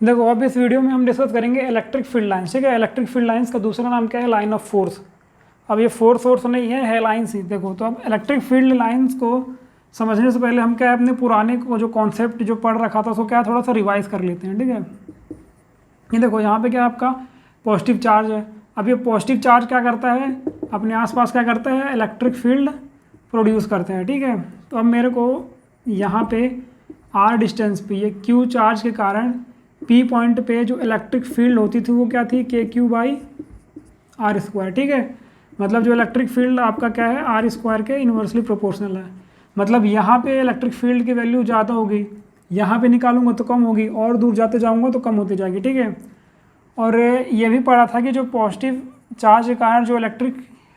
देखो अब इस वीडियो में हम डिस्कस करेंगे इलेक्ट्रिक फील्ड लाइंस। ठीक है, इलेक्ट्रिक फील्ड लाइंस का दूसरा नाम क्या है? Line of force. अब ये फोर्स सोर्स नहीं है लाइंस ही। देखो तो अब इलेक्ट्रिक फील्ड लाइंस को समझने से पहले हम क्या है, अपने पुराने को जो कॉन्सेप्ट जो पढ़ रखा था उसको क्या थोड़ा सा रिवाइज कर लेते हैं। ठीक है, ये देखो यहाँ पे क्या आपका पॉजिटिव चार्ज है। अब ये पॉजिटिव चार्ज क्या करता है, अपने आसपास क्या करता है, इलेक्ट्रिक फील्ड प्रोड्यूस करते हैं। ठीक है, तो अब मेरे को यहाँ पे आर डिस्टेंस पे ये क्यू चार्ज के कारण पी पॉइंट पे जो इलेक्ट्रिक फील्ड होती थी वो क्या थी, के क्यू बाई आर स्क्वायर। ठीक है, मतलब जो इलेक्ट्रिक फील्ड आपका क्या है, आर स्क्वायर के इन्वर्सली प्रोपोर्शनल है। मतलब यहाँ पे इलेक्ट्रिक फील्ड की वैल्यू ज़्यादा होगी, यहाँ पे निकालूंगा तो कम होगी, और दूर जाते जाऊँगा तो कम होती जाएगी। ठीक है, और ये भी पढ़ा था कि जो पॉजिटिव चार्ज के कारण जो इलेक्ट्रिक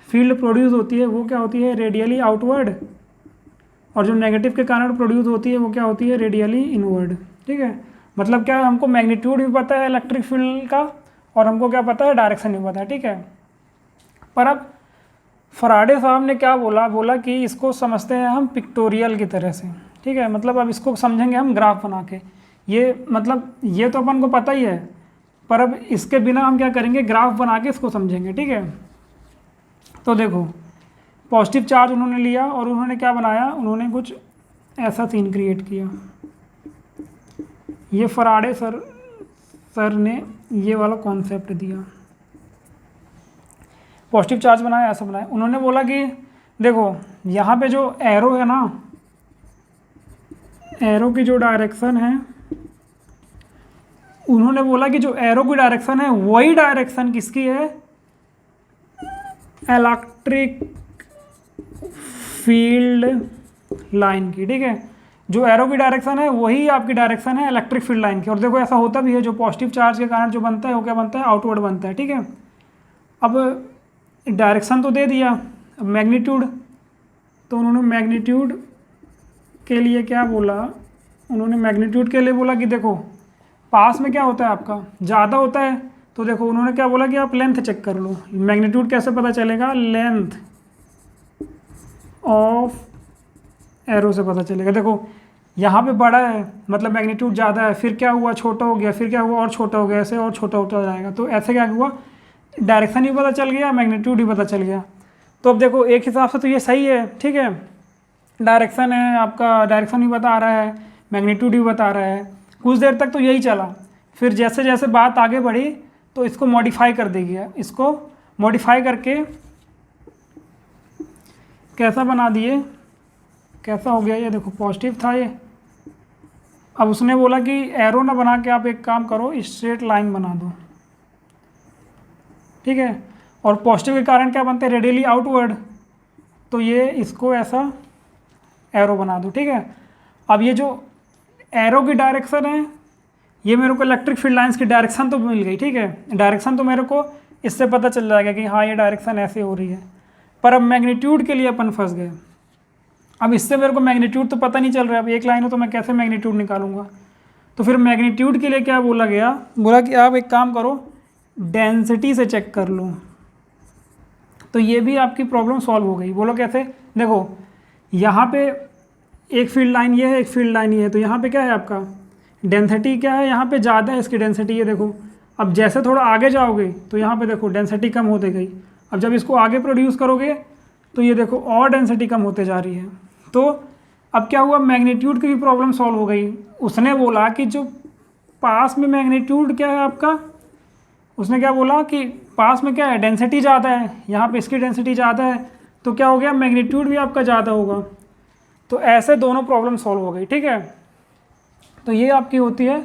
फील्ड प्रोड्यूस होती है वो क्या होती है, रेडियली आउटवर्ड, और जो नेगेटिव के कारण प्रोड्यूस होती है वो क्या होती है, रेडियली इनवर्ड। ठीक है, मतलब क्या है, हमको मैग्नीट्यूड भी पता है इलेक्ट्रिक फील्ड का, और हमको क्या पता है, डायरेक्शन भी पता है। ठीक है, पर अब फराडे साहब ने क्या बोला कि इसको समझते हैं हम पिक्टोरियल की तरह से। ठीक है, मतलब अब इसको समझेंगे हम ग्राफ बना के। ये मतलब ये तो अपन को पता ही है, पर अब इसके बिना हम क्या करेंगे, ग्राफ बना के इसको समझेंगे। ठीक है, तो देखो पॉजिटिव चार्ज उन्होंने लिया और उन्होंने क्या बनाया, उन्होंने कुछ ऐसा सीन क्रिएट किया। ये फराडे सर ने ये वाला कॉन्सेप्ट दिया, पॉजिटिव चार्ज बनाया, ऐसा बनाया। उन्होंने बोला कि देखो यहाँ पे जो एरो है ना, एरो की जो डायरेक्शन है, उन्होंने बोला कि जो एरो की डायरेक्शन है वही डायरेक्शन किसकी है, इलेक्ट्रिक फील्ड लाइन की। ठीक है, जो एरो की डायरेक्शन है वही आपकी डायरेक्शन है इलेक्ट्रिक फील्ड लाइन की। और देखो ऐसा होता भी है, जो पॉजिटिव चार्ज के कारण जो बनता है वो क्या बनता है, आउटवर्ड बनता है। ठीक है, अब डायरेक्शन तो दे दिया, अब मैग्नीट्यूड, तो उन्होंने मैग्नीट्यूड के लिए क्या बोला, उन्होंने मैग्नीट्यूड के लिए बोला कि देखो पास में क्या होता है आपका, ज़्यादा होता है, तो देखो उन्होंने क्या बोला कि आप लेंथ चेक कर लो। मैग्नीट्यूड कैसे पता चलेगा, लेंथ ऑफ एरो से पता चलेगा। देखो यहाँ पे बड़ा है मतलब मैग्नीट्यूड ज़्यादा है, फिर क्या हुआ, छोटा हो गया, फिर क्या हुआ, और छोटा हो गया, ऐसे और छोटा होता जाएगा। तो ऐसे क्या हुआ, डायरेक्शन भी पता चल गया, मैग्नीट्यूड भी पता चल गया। तो अब देखो एक हिसाब से तो ये सही है। ठीक है, डायरेक्शन है आपका, डायरेक्शन भी बता रहा है, मैग्नीट्यूड भी बता रहा है। कुछ देर तक तो यही चला, फिर जैसे जैसे बात आगे बढ़ी तो इसको मॉडिफाई कर देगी, इसको मॉडिफाई करके कैसा बना दिए, कैसा हो गया ये, देखो पॉजिटिव था ये, अब उसने बोला कि एरो ना बना के आप एक काम करो, स्ट्रेट लाइन बना दो। ठीक है, और पॉजिटिव के कारण क्या बनता है, रेडियली आउटवर्ड, तो ये इसको ऐसा एरो बना दो। ठीक है, अब ये जो एरो की डायरेक्शन है ये मेरे को इलेक्ट्रिक फील्ड लाइंस की डायरेक्शन तो मिल गई। ठीक है, डायरेक्शन तो मेरे को इससे पता चल जाएगा कि हाँ ये डायरेक्शन ऐसे हो रही है, पर अब मैग्नीट्यूड के लिए अपन फंस गए। अब इससे मेरे को मैग्नीट्यूड तो पता नहीं चल रहा है, अब एक लाइन हो तो मैं कैसे मैग्नीट्यूड निकालूंगा। तो फिर मैग्नीट्यूड के लिए क्या बोला गया, बोला कि आप एक काम करो, डेंसिटी से चेक कर लो। तो ये भी आपकी प्रॉब्लम सॉल्व हो गई। बोलो कैसे, देखो यहाँ पे एक फील्ड लाइन ये है, एक फील्ड लाइन ये है, तो यहाँ पे क्या है आपका डेंसिटी क्या है, यहाँ पे ज़्यादा है इसकी डेंसिटी, ये देखो। अब जैसे थोड़ा आगे जाओगे तो यहाँ पे देखो डेंसिटी कम होती गई। अब जब इसको आगे प्रोड्यूस करोगे तो ये देखो और डेंसिटी कम होते जा रही है। तो अब क्या हुआ, मैग्नीट्यूड की भी प्रॉब्लम सॉल्व हो गई। उसने बोला कि जो पास में मैग्नीट्यूड क्या है आपका, उसने क्या बोला कि पास में क्या है, डेंसिटी ज़्यादा है, यहाँ पे इसकी डेंसिटी ज़्यादा है, तो क्या हो गया, मैग्नीट्यूड भी आपका ज़्यादा होगा। तो ऐसे दोनों प्रॉब्लम सॉल्व हो गई। ठीक है, तो ये आपकी होती है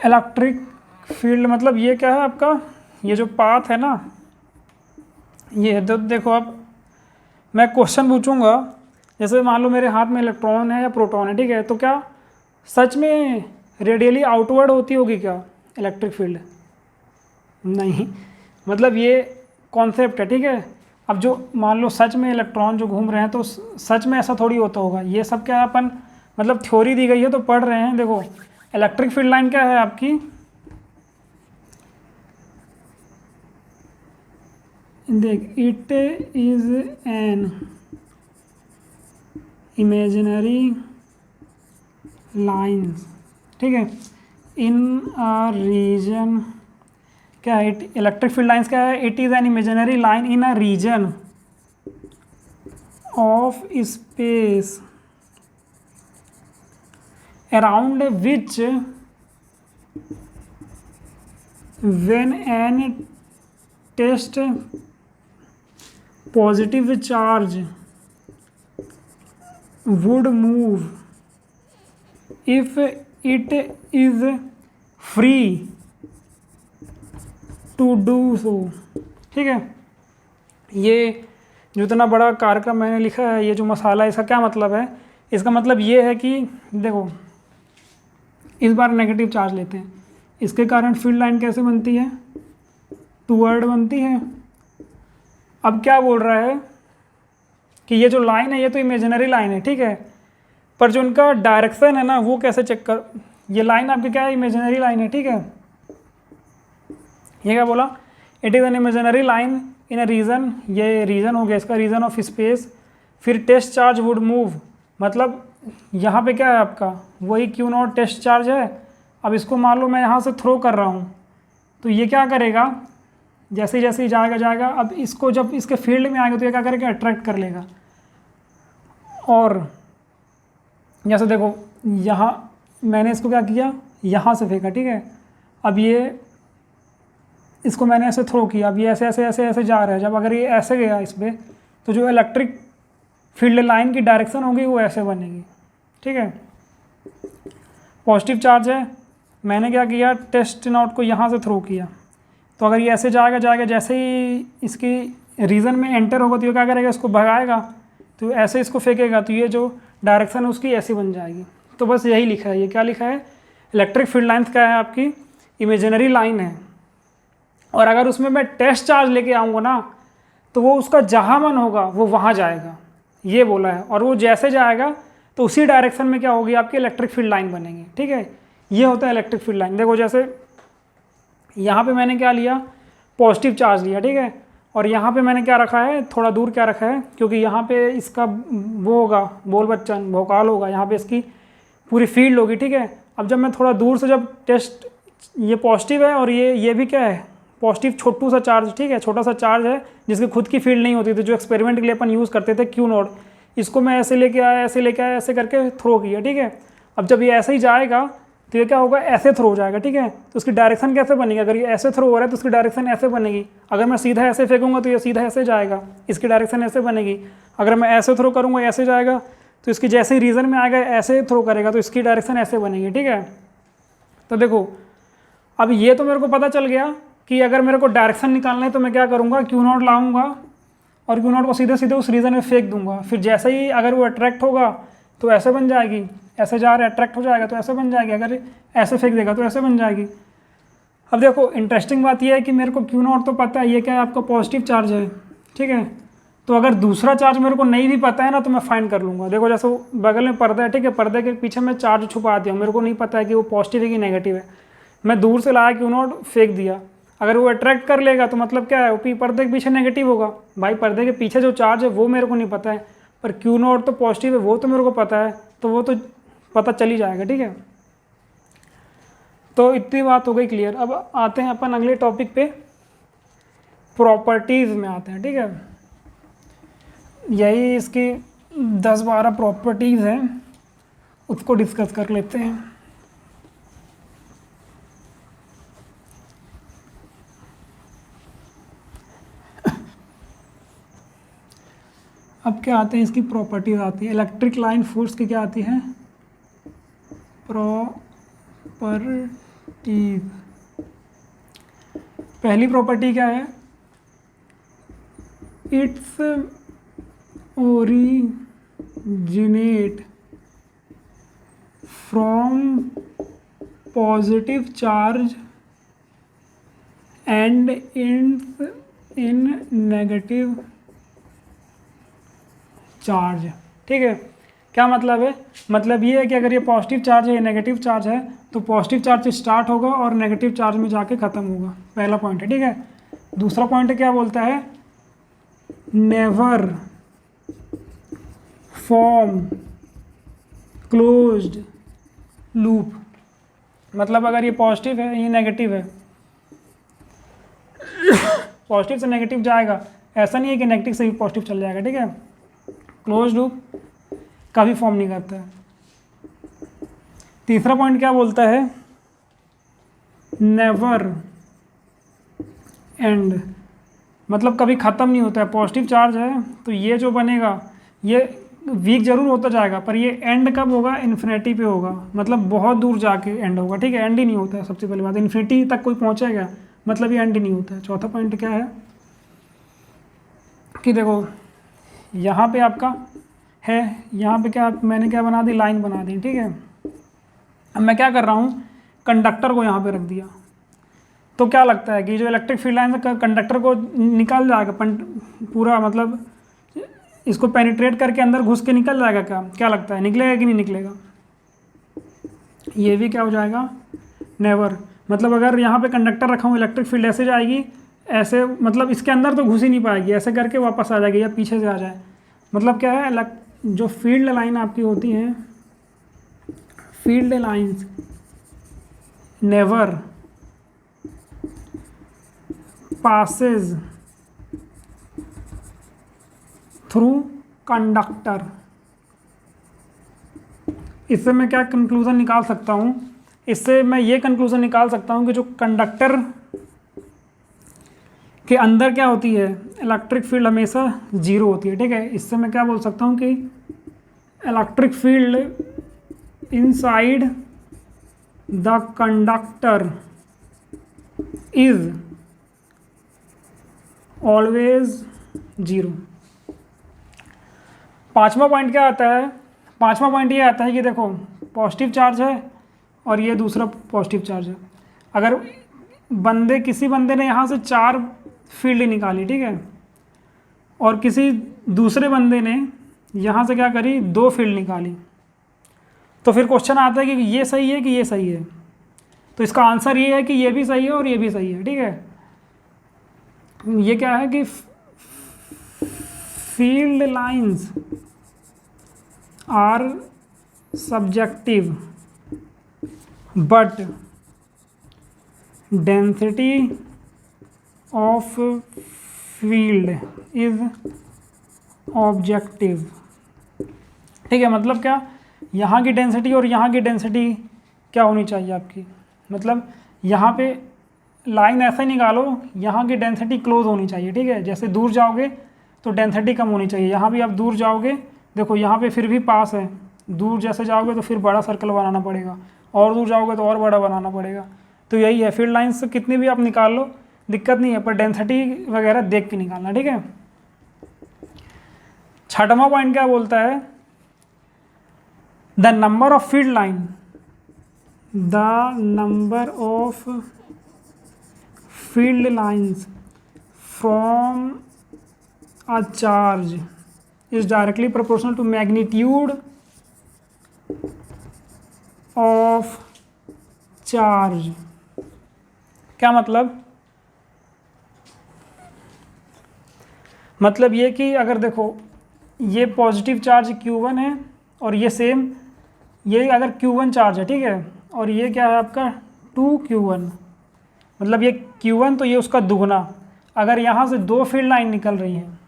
इलेक्ट्रिक फील्ड। मतलब ये क्या है आपका, ये जो पाथ है ना, ये तो देखो अब मैं क्वेश्चन पूछूंगा, जैसे मान लो मेरे हाथ में इलेक्ट्रॉन है या प्रोटॉन है। ठीक है, तो क्या सच में रेडियली आउटवर्ड होती होगी क्या इलेक्ट्रिक फील्ड, नहीं, मतलब ये कॉन्सेप्ट है। ठीक है, अब जो मान लो सच में इलेक्ट्रॉन जो घूम रहे हैं तो सच में ऐसा थोड़ी होता होगा, ये सब क्या है अपन मतलब थ्योरी दी गई है तो पढ़ रहे हैं। देखो इलेक्ट्रिक फील्ड लाइन क्या है आपकी, देख, it is an imaginary lines. ठीक है, इन अ रीजन, क्या है इलेक्ट्रिक फील्ड लाइंस, क्या है, it is an imaginary line in a region of space around which when an test positive charge would move if it is free to do so। ठीक है, ये जो इतना बड़ा कार्यक्रम मैंने लिखा है, ये जो मसाला है, इसका क्या मतलब है? इसका मतलब ये है कि देखो, इस बार नेगेटिव चार्ज लेते हैं, इसके कारण फील्ड लाइन कैसे बनती है? टूवर्ड बनती है। अब क्या बोल रहा है कि ये जो लाइन है ये तो इमेजिनरी लाइन है, ठीक है, पर जो उनका डायरेक्शन है ना वो कैसे चेक कर, ये लाइन आपकी क्या है? इमेजिनरी लाइन है, ठीक है। ये क्या बोला? It is an imaginary line in a region, ये रीजन हो गया इसका, रीजन ऑफ स्पेस। फिर टेस्ट चार्ज वुड मूव, मतलब यहाँ पे क्या है आपका? वही क्यू नॉट टेस्ट चार्ज है। अब इसको मान लो मैं यहाँ से थ्रो कर रहा हूँ, तो ये क्या करेगा? जैसे जैसे ही जाएगा, अब इसको जब इसके फील्ड में आएगा तो ये क्या करेगा? अट्रैक्ट कर लेगा। और जैसे देखो, यहाँ मैंने इसको क्या किया? यहाँ से फेंका, ठीक है। अब ये इसको मैंने ऐसे थ्रो किया, अब ये ऐसे ऐसे ऐसे ऐसे जा रहा है। जब अगर ये ऐसे गया इस पर, तो जो इलेक्ट्रिक फील्ड लाइन की डायरेक्शन होगी वो ऐसे बनेगी, ठीक है। पॉजिटिव चार्ज है, मैंने क्या किया? टेस्ट नॉट को यहाँ से थ्रो किया, तो अगर ये ऐसे जाएगा, जैसे ही इसकी रीजन में एंटर होगा तो ये क्या करेगा? इसको भगाएगा, तो ऐसे इसको फेंकेगा, तो ये जो डायरेक्शन है उसकी ऐसी बन जाएगी। तो बस यही लिखा है। ये क्या लिखा है? इलेक्ट्रिक फील्ड लाइन क्या है आपकी? इमेजिनरी लाइन है। और अगर उसमें मैं टेस्ट चार्ज लेके आऊँगा ना, तो वो उसका जहाँ मन होगा वो वहाँ जाएगा, ये बोला है। और वो जैसे जाएगा तो उसी डायरेक्शन में क्या होगी? आपकी इलेक्ट्रिक फील्ड लाइन बनेगी, ठीक है। ये होता है इलेक्ट्रिक फील्ड लाइन। देखो, जैसे यहाँ पे मैंने क्या लिया? पॉजिटिव चार्ज लिया, ठीक है। और यहाँ पे मैंने क्या रखा है? थोड़ा दूर क्या रखा है? क्योंकि यहाँ पे इसका वो होगा, बोल बच्चन भोकाल होगा, यहाँ पे इसकी पूरी फील्ड होगी, ठीक है। अब जब मैं थोड़ा दूर से, जब टेस्ट, ये पॉजिटिव है और ये भी क्या है? पॉजिटिव छोटू सा चार्ज, ठीक है, छोटा सा चार्ज है जिसकी खुद की फील्ड नहीं होती थी, जो एक्सपेरिमेंट के लिए अपन यूज़ करते थे क्यू नॉट। इसको मैं ऐसे लेके आया, ऐसे करके थ्रो किया, ठीक है। अब जब ये ऐसे ही जाएगा तो ये क्या होगा? ऐसे थ्रो हो जाएगा, ठीक है। तो उसकी डायरेक्शन कैसे बनेगी? अगर ये ऐसे थ्रो हो रहा है तो उसकी डायरेक्शन ऐसे बनेगी। अगर मैं सीधा ऐसे फेंकूंगा तो ये सीधा ऐसे जाएगा, इसकी डायरेक्शन ऐसे बनेगी। अगर मैं ऐसे थ्रो करूँगा ऐसे जाएगा, तो इसकी जैसे ही रीजन में आएगा ऐसे थ्रो करेगा तो इसकी डायरेक्शन ऐसे बनेगी, ठीक है। तो देखो, अब ये तो मेरे को पता चल गया कि अगर मेरे को डायरेक्शन निकालना है तो मैं क्या करूँगा? क्यू नॉट लाऊंगा और क्यू नॉट को सीधे सीधे उस रीजन में फेंक दूंगा। फिर जैसे ही अगर वो अट्रैक्ट होगा तो ऐसे बन जाएगी, ऐसे जा रहा है अट्रैक्ट हो जाएगा तो ऐसे बन जाएगी, अगर ऐसे फेंक देगा तो ऐसे बन जाएगी। अब देखो, इंटरेस्टिंग बात यह है कि मेरे को क्यू नॉट तो पता है, ये क्या है? आपका पॉजिटिव चार्ज है, ठीक है। तो अगर दूसरा चार्ज मेरे को नहीं भी पता है ना, तो मैं फाइंड कर लूँगा। देखो, जैसे बगल में पर्दा है, ठीक है, पर्दे के पीछे मैं चार्ज छुपा दिया, मेरे को नहीं पता है कि वो पॉजिटिव है कि नेगेटिव है। मैं दूर से लाया क्यू नॉट, फेंक दिया, अगर वो अट्रैक्ट कर लेगा तो मतलब क्या है? वो पर्दे के पीछे नेगेटिव होगा। भाई, पर्दे के पीछे जो चार्ज है वो मेरे को नहीं पता है, पर क्यू नॉट तो पॉजिटिव है, वो तो मेरे को पता है, तो वो तो पता चल ही जाएगा, ठीक है। तो इतनी बात हो गई क्लियर। अब आते हैं अपन अगले टॉपिक पे, प्रॉपर्टीज़ में आते हैं, ठीक है। यही इसकी 10-12 प्रॉपर्टीज़ हैं, उसको डिस्कस कर लेते हैं। अब क्या आते हैं? इसकी प्रॉपर्टीज आती है। इलेक्ट्रिक लाइन फोर्स की क्या आती है? प्रॉपर्टीज। पहली प्रॉपर्टी क्या है? It's originate from positive charge and it's in negative charge, ठीक है। क्या मतलब है? मतलब ये है कि अगर ये पॉजिटिव चार्ज है, ये नेगेटिव चार्ज है, तो पॉजिटिव चार्ज से स्टार्ट होगा और नेगेटिव चार्ज में जाके ख़त्म होगा। पहला पॉइंट है, ठीक है। दूसरा पॉइंट है, क्या बोलता है? Never form closed loop. मतलब अगर ये पॉजिटिव है ये नेगेटिव है, पॉजिटिव से नेगेटिव जाएगा, ऐसा नहीं है कि नेगेटिव से भी पॉजिटिव चल जाएगा, ठीक है। क्लोज लूप कभी फॉर्म नहीं करता है। तीसरा पॉइंट क्या बोलता है, नेवर एंड, मतलब कभी ख़त्म नहीं होता है। पॉजिटिव चार्ज है तो ये जो बनेगा ये वीक जरूर होता जाएगा, पर ये एंड कब होगा, इन्फिनिटी पे होगा, मतलब बहुत दूर जाके एंड होगा, ठीक है। एंड ही नहीं होता है, सबसे पहली बात, इन्फिनिटी तक कोई पहुंचेगा मतलब ये एंड ही नहीं होता है। चौथा पॉइंट क्या है कि देखो यहाँ पे आपका है, यहाँ पे क्या मैंने क्या बना दी, लाइन बना दी, ठीक है। अब मैं क्या कर रहा हूँ, कंडक्टर को यहाँ पे रख दिया, तो क्या लगता है कि जो इलेक्ट्रिक फील्ड लाइन है कंडक्टर को निकाल जाएगा पूरा, मतलब इसको पेनिट्रेट करके अंदर घुस के निकल जाएगा, क्या लगता है, निकलेगा कि नहीं निकलेगा? ये भी क्या हो जाएगा, नेवर। मतलब अगर यहाँ पे कंडक्टर रखा हूँ, इलेक्ट्रिक फील्ड ऐसे जाएगी, ऐसे मतलब इसके अंदर तो घुस ही नहीं पाएगी, ऐसे करके वापस आ जाएगी या पीछे से आ जाए। मतलब क्या है, जो फील्ड लाइन आपकी होती है, field lines never passes through conductor. इससे मैं क्या कंक्लूजन निकाल सकता हूँ, इससे मैं ये कंक्लूजन निकाल सकता हूँ कि जो कंडक्टर के अंदर क्या होती है, इलेक्ट्रिक फील्ड हमेशा जीरो होती है, ठीक है। इससे मैं क्या बोल सकता हूँ कि electric field inside the conductor is always zero. पांचवा पॉइंट क्या आता है, पांचवा पॉइंट ये आता है कि देखो पॉजिटिव चार्ज है और ये दूसरा पॉजिटिव चार्ज है। अगर किसी बंदे ने यहाँ से 4 फील्ड निकाली, ठीक है, और किसी दूसरे बंदे ने यहाँ से क्या करी, 2 फील्ड निकाली, तो फिर क्वेश्चन आता है कि ये सही है कि ये सही है। तो इसका आंसर ये है कि ये भी सही है और ये भी सही है, ठीक है। ये क्या है कि field lines are subjective but density of field is objective, ठीक है। मतलब क्या, यहाँ की डेंसिटी और यहाँ की डेंसिटी क्या होनी चाहिए आपकी, मतलब यहाँ पे लाइन ऐसा ही निकालो, यहाँ की डेंसिटी क्लोज होनी चाहिए, ठीक है। जैसे दूर जाओगे तो डेंसिटी कम होनी चाहिए, यहाँ भी आप दूर जाओगे, देखो यहाँ पे फिर भी पास है, दूर जैसे जाओगे तो फिर बड़ा सर्कल बनाना पड़ेगा, और दूर जाओगे तो और बड़ा बनाना पड़ेगा। तो यही है, फील्ड लाइन्स कितनी भी आप निकाल लो दिक्कत नहीं है, पर डेंसिटी वगैरह देख के निकालना, ठीक है। छठवां पॉइंट क्या बोलता है, the number of field line, the number of field lines from a charge is directly proportional to magnitude of charge. क्या मतलब ये कि अगर देखो ये पॉजिटिव चार्ज Q1 है और ये सेम, ये अगर Q1 चार्ज है, ठीक है, और ये क्या है आपका 2Q1, मतलब ये Q1 तो ये उसका दुगना। अगर यहाँ से 2 फील्ड लाइन निकल रही हैं,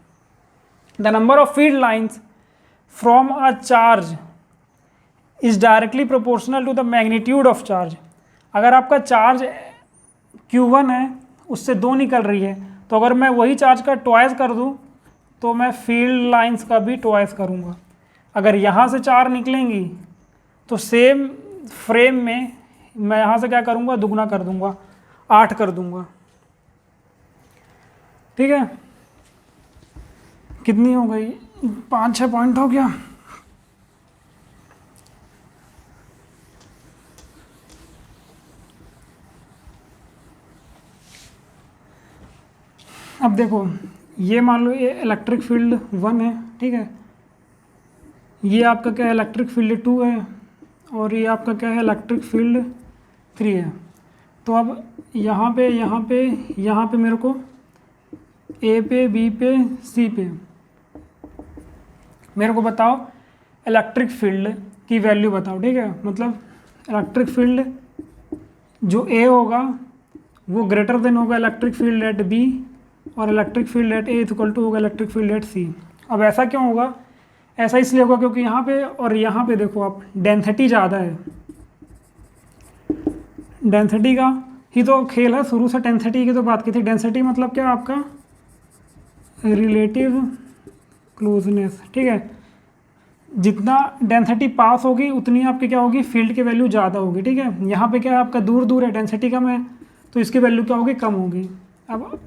the number of field lines from a charge is directly proportional to the magnitude of charge. अगर आपका चार्ज Q1 है, उससे 2 निकल रही है, तो अगर मैं वही चार्ज का ट्वाइस कर दूं तो मैं फील्ड लाइंस का भी ट्वाइस करूंगा। अगर यहाँ से 4 निकलेंगी तो सेम फ्रेम में मैं यहाँ से क्या करूँगा, दुगना कर दूंगा, 8 कर दूंगा, ठीक है। कितनी हो गई, 5-6 पॉइंट हो गया। अब देखो ये मान लो ये इलेक्ट्रिक फील्ड 1 है, ठीक है, ये आपका क्या है इलेक्ट्रिक फील्ड 2 है, और ये आपका क्या है इलेक्ट्रिक फील्ड 3 है। तो अब यहाँ पे मेरे को ए पे, बी पे, सी पे मेरे को बताओ इलेक्ट्रिक फील्ड की वैल्यू बताओ, ठीक है। मतलब इलेक्ट्रिक फील्ड जो ए होगा वो ग्रेटर देन होगा इलेक्ट्रिक फील्ड एट बी, और electric field at A equal to होगा इलेक्ट्रिक फील्ड एट सी। अब ऐसा क्यों होगा? ऐसा इसलिए होगा क्योंकि यहाँ पे और यहाँ पे देखो आप, डेंसिटी ज़्यादा है। डेंसिटी का ही तो खेल है, शुरू से डेंसिटी की तो बात की थी। डेंसिटी मतलब क्या आपका? रिलेटिव क्लोजनेस, ठीक है। जितना डेंसिटी पास होगी उतनी आपकी क्या होगी? फील्ड की वैल्यू ज़्यादा होगी, ठीक है। यहाँ पे क्या है आपका? दूर दूर है, डेंसिटी कम है, तो इसकी वैल्यू क्या होगी? कम होगी। अब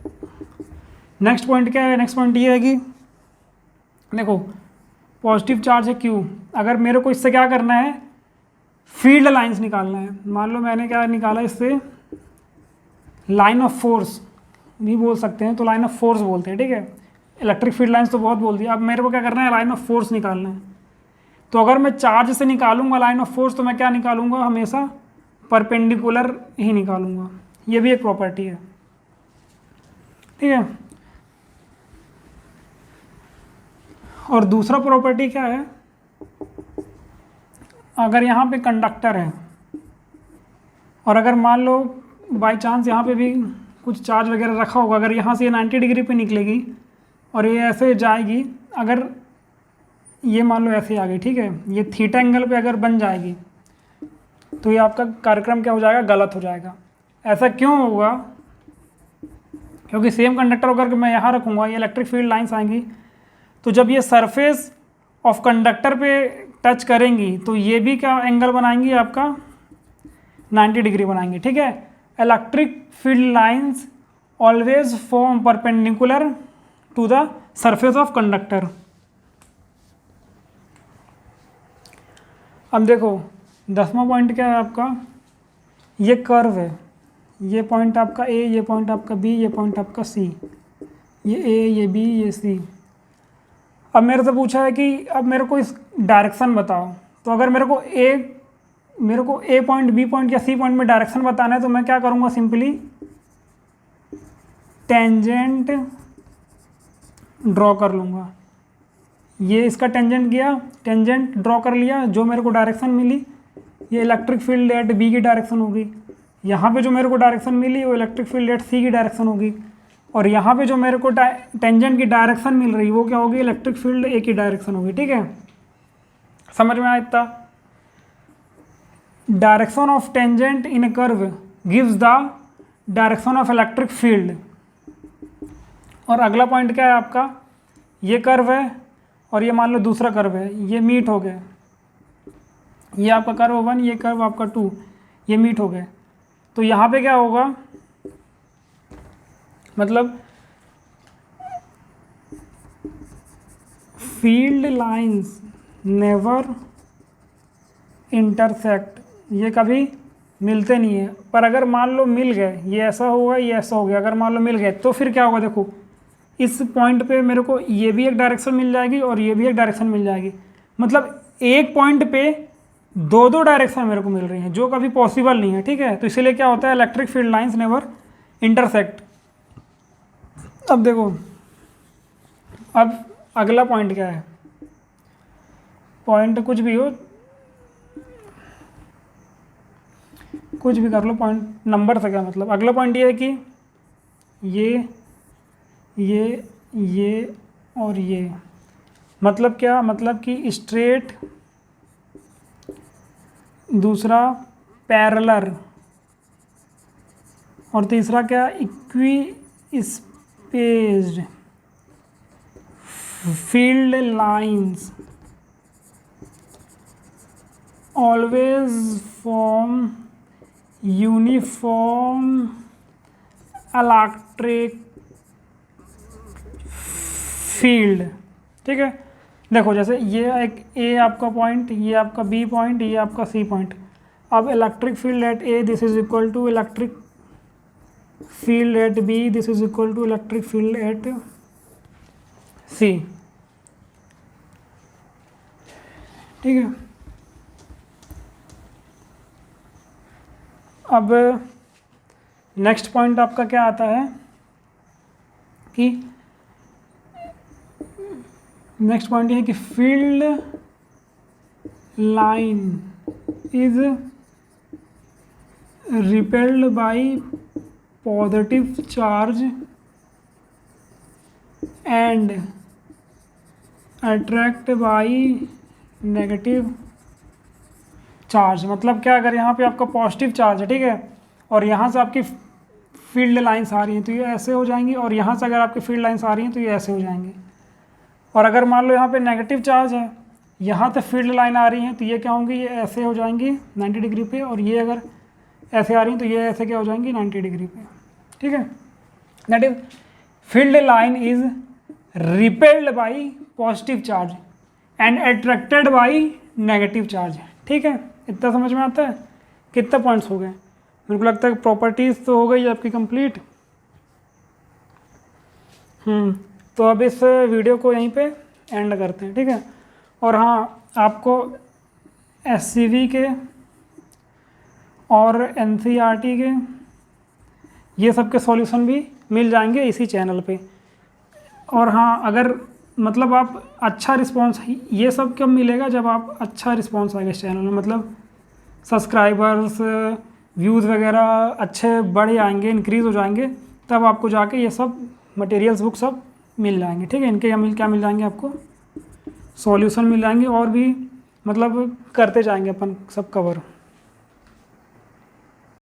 नेक्स्ट पॉइंट क्या है? नेक्स्ट पॉइंट ये है कि देखो पॉजिटिव चार्ज है Q, अगर मेरे को इससे क्या करना है? फील्ड लाइंस निकालना है। मान लो मैंने क्या निकाला इससे? लाइन ऑफ फोर्स भी बोल सकते हैं, तो लाइन ऑफ फोर्स बोलते हैं, ठीक है। इलेक्ट्रिक फील्ड लाइंस तो बहुत बोल दिया। अब मेरे को क्या करना है? लाइन ऑफ फोर्स निकालना है। तो अगर मैं चार्ज से निकालूंगा लाइन ऑफ फोर्स, तो मैं क्या निकालूंगा? हमेशा परपेंडिकुलर ही निकालूंगा। ये भी एक प्रॉपर्टी है, ठीक है। और दूसरा प्रॉपर्टी क्या है? अगर यहाँ पे कंडक्टर है और अगर मान लो बाय चांस यहाँ पे भी कुछ चार्ज वगैरह रखा होगा, अगर यहाँ से ये 90 डिग्री पे निकलेगी और ये ऐसे जाएगी, अगर ये मान लो ऐसे आ गई, ठीक है, ये थीटा एंगल पे अगर बन जाएगी, तो ये आपका कार्यक्रम क्या हो जाएगा? गलत हो जाएगा। ऐसा क्यों होगा? क्योंकि सेम कंडक्टर अगर मैं यहाँ रखूँगा, ये इलेक्ट्रिक फील्ड लाइन्स आएंगी, तो जब ये सरफेस ऑफ कंडक्टर पे टच करेंगी तो ये भी क्या एंगल बनाएंगी? आपका 90 डिग्री बनाएंगे, ठीक है। Electric field lines always form perpendicular to the surface of conductor. अब देखो 10वां पॉइंट क्या है आपका? ये कर्व है, ये पॉइंट आपका ए, ये पॉइंट आपका बी, ये पॉइंट आपका सी, ये ए, ये बी, ये सी। अब मेरे से पूछा है कि अब मेरे को इस डायरेक्शन बताओ। तो अगर मेरे को ए पॉइंट, बी पॉइंट या सी पॉइंट में डायरेक्शन बताना है, तो मैं क्या करूँगा? सिंपली टेंजेंट ड्रॉ कर लूँगा। ये इसका टेंजेंट गया, टेंजेंट ड्रॉ कर लिया, जो मेरे को डायरेक्शन मिली ये इलेक्ट्रिक फील्ड एट बी की डायरेक्शन होगी। यहाँ पे जो मेरे को डायरेक्शन मिली वो इलेक्ट्रिक फील्ड एट सी की डायरेक्शन होगी। और यहाँ पे जो मेरे को टेंजेंट की डायरेक्शन मिल रही वो क्या होगी? इलेक्ट्रिक फील्ड ए की डायरेक्शन होगी, ठीक है। समझ में आया इतना? Direction of tangent in A curve gives the direction of electric field. और अगला पॉइंट क्या है आपका? ये कर्व है और ये मान लो दूसरा कर्व है, ये मीट हो गए। ये आपका कर्व 1, ये कर्व आपका 2, ये मीट हो गए। तो यहाँ पे क्या होगा? मतलब फील्ड लाइंस नेवर इंटरसेक्ट, ये कभी मिलते नहीं है। पर अगर मान लो मिल गए, ये ऐसा होगा, ये ऐसा हो गया, अगर मान लो मिल गए तो फिर क्या होगा? देखो इस पॉइंट पे मेरे को ये भी एक डायरेक्शन मिल जाएगी और ये भी एक डायरेक्शन मिल जाएगी। मतलब एक पॉइंट पे दो डायरेक्शन मेरे को मिल रही हैं, जो कभी पॉसिबल नहीं है, ठीक है। तो इसीलिए क्या होता है? Electric field lines never intersect. अब देखो, अब अगला पॉइंट क्या है? पॉइंट कुछ भी हो, कुछ भी कर लो, पॉइंट नंबर से क्या मतलब। अगला पॉइंट ये है कि ये और ये, मतलब क्या? मतलब कि स्ट्रेट, दूसरा पैरेलल, और तीसरा क्या? Equi spaced field lines always form uniform electric field, ठीक है। देखो जैसे ये एक ए आपका पॉइंट, ये आपका बी पॉइंट, ये आपका सी पॉइंट। अब electric field at A this is equal to electric field at B, this is equal to electric field at C, ठीक है। अब नेक्स्ट पॉइंट आपका क्या आता है कि नेक्स्ट पॉइंट ये है कि field line is repelled by positive charge and attract by negative charge. मतलब क्या, अगर यहाँ पे आपका पॉजिटिव चार्ज है, ठीक है, और यहाँ से आपकी फील्ड लाइंस आ रही हैं तो ये ऐसे हो जाएंगी, और यहाँ से अगर आपकी फील्ड लाइंस आ रही हैं तो ये ऐसे हो जाएंगी। और अगर मान लो यहाँ पे नेगेटिव चार्ज है, यहाँ से फील्ड लाइन आ रही हैं तो ये क्या होंगी, ये ऐसे हो जाएंगी 90 डिग्री पे, और ये अगर ऐसे आ रही हैं तो ये ऐसे क्या हो जाएंगी 90 डिग्री पे, ठीक है। That is field line is repelled by positive charge and attracted by negative charge, ठीक है। इतना समझ में आता है? कितने पॉइंट्स हो गए? मेरे को लगता है कि प्रॉपर्टीज़ तो हो गई आपकी कंप्लीट। तो अब इस वीडियो को यहीं पे एंड करते हैं, ठीक है। और हाँ, आपको SCV के और NCERT के ये सब के सॉल्यूशन भी मिल जाएंगे इसी चैनल पे। और हाँ, अगर मतलब आप अच्छा रिस्पांस, ये सब कब मिलेगा, जब आप अच्छा रिस्पांस आएगा इस चैनल में, मतलब सब्सक्राइबर्स, व्यूज़ वगैरह अच्छे बढ़ जाएंगे, इंक्रीज़ हो जाएंगे, तब आपको जाके ये सब मटेरियल्स बुक सब मिल जाएंगे, ठीक है। इनके क्या मिल जाएंगे आपको, सॉल्यूशन मिल जाएंगे, और भी मतलब करते जाएंगे अपन सब कवर।